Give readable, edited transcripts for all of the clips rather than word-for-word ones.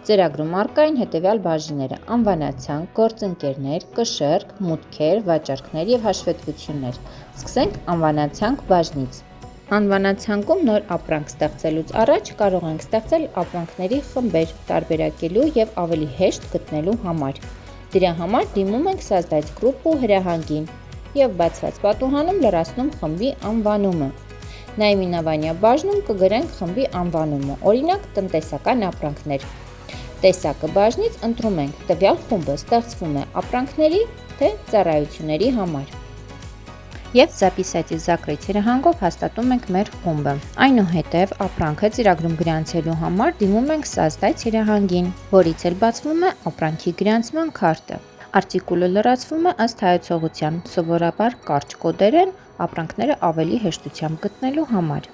Ծրագրում առկա են հետևյալ բաժինները՝ անվանացանք, գործընկերներ, կշեռք, մուտքեր, վաճառքներ եւ հաշվետվություններ։ Սկսենք անվանացանք բաժնից։ Անվանացանկում նոր ապրանք ստեղծելուց առաջ կարող ենք ստեղծել ապրանքների խմբեր տարբերակելու եւ ավելի հեշտ գտնելու համար։ Դրա համար դիմում ենք «Создать группу» հրահանգին եւ բացված պատուհանում լրացնում խմբի անվանումը։ Նաիменование բաժնում կգրենք խմբի անվանումը, օրինակ տնտեսական ապրանքներ։ Տեսակը բաժնից ընտրում ենք տվյալ խումբը ստեղծվում է ապրանքների թե ծառայությունների համար։ Եվ «Записать и закрыть» հրահանգով հաստատում ենք մեր խումբը։ Այնուհետև ապրանքը ծրագրում գրանցելու համար դիմում ենք «Создать» հրահանգին, որից էլ բացվում է ապրանքի գրանցման քարտը։ Արտիկուլը լրացվում է ըստ հայեցողության, սովորաբար կարճ կոդեր են ապրանքները ավելի հեշտությամբ գտնելու համար։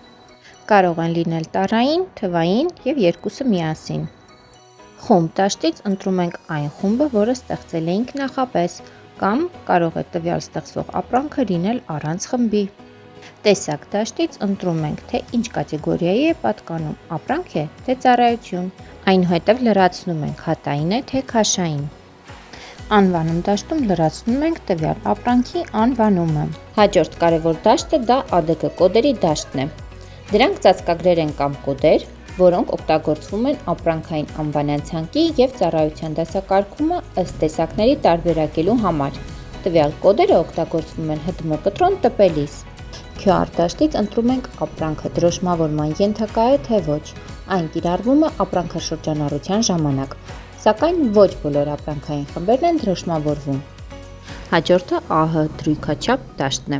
Կարող են լինել տառային, թվային եւ երկուսը միասին։ Խումբ դաշտից ընտրում ենք այն խումբը, որը ստեղծել էինք նախապես, կամ կարող է տվյալ ստեղծվող ապրանքը լինել առանց խմբի։ Տեսակ դաշտից ընտրում ենք, թե ինչ կատեգորիայի է պատկանում, ապրանք է, թե ծառայություն, այնուհետև լրացնում ենք հատային է, թե քաշային։ Անվանում դաշտում լրացնում ենք տվյալ ապրանքի անվանումը։ Հաջորդ կարևոր դաշտը դա ADG կոդերի դաշտն է։ Դրանք ծածկագրեր են կամ կոդեր, որոնք օգտագործվում են ապրանքային անվանացանկի եւ ծառայության դասակարգումը ըստ տեսակների տարբերակելու համար։ Տվյալ կոդերը օգտագործվում են ՀՏՄ կտրոն տպելիս։ QR դաշտից ընտրում ենք ապրանքը դրոշմավորման ենթակա է թե ոչ։ Այն կիրառվում է ապրանքաշրջանառության ժամանակ, սակայն ոչ բոլոր ապրանքային խմբերն են դրոշմավորվում։ Հաջորդը ԱՀ դրույքաչափ դաշտն է։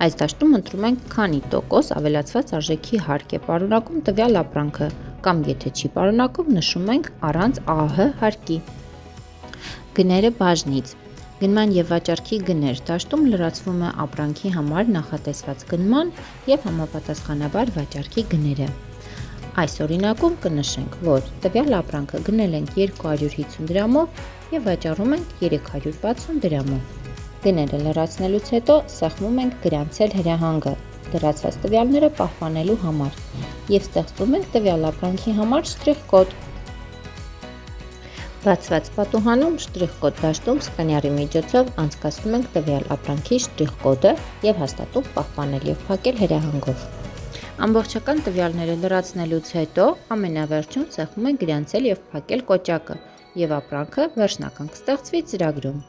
Այս դաշտում ընտրում ենք քանի տոկոս ավելացված արժեքի հարկ է պարունակում տվյալ ապրանքը, կամ եթե չի պարունակում, նշում ենք առանց ԱՀ հարկի։ Գները բաժնից։ Գնման եւ վաճառքի գներ դաշտում լրացվում է ապրանքի համար նախատեսված գնման եւ համապատասխանաբար վաճառքի գները։ Այս օրինակում կնշենք, որ տվյալ ապրանքը գնել ենք 250 դրամով եւ վաճառում ենք 360 դրամով։ Գները լրացնելուց հետո սեղմում ենք գրանցել հրահանգը լրացված տվյալները պահպանելու համար եւ ստեղծում ենք տվյալ ապրանքի համար շտրիխ-կոդ։ Բացված պատուհանում շտրիխ-կոդ դաշտում սկաների միջոցով անցկացնում ենք տվյալ ապրանքի շտրիխ-կոդը եւ հաստատում պահպանել եւ փակել հրահանգով։ Ամբողջական տվյալները լրացնելուց հետո ամենավերջում սեղմում ենք գրանցել եւ փակել կոճակը եւ ապրանքը վերջնական կստեղծվի ծրագրում։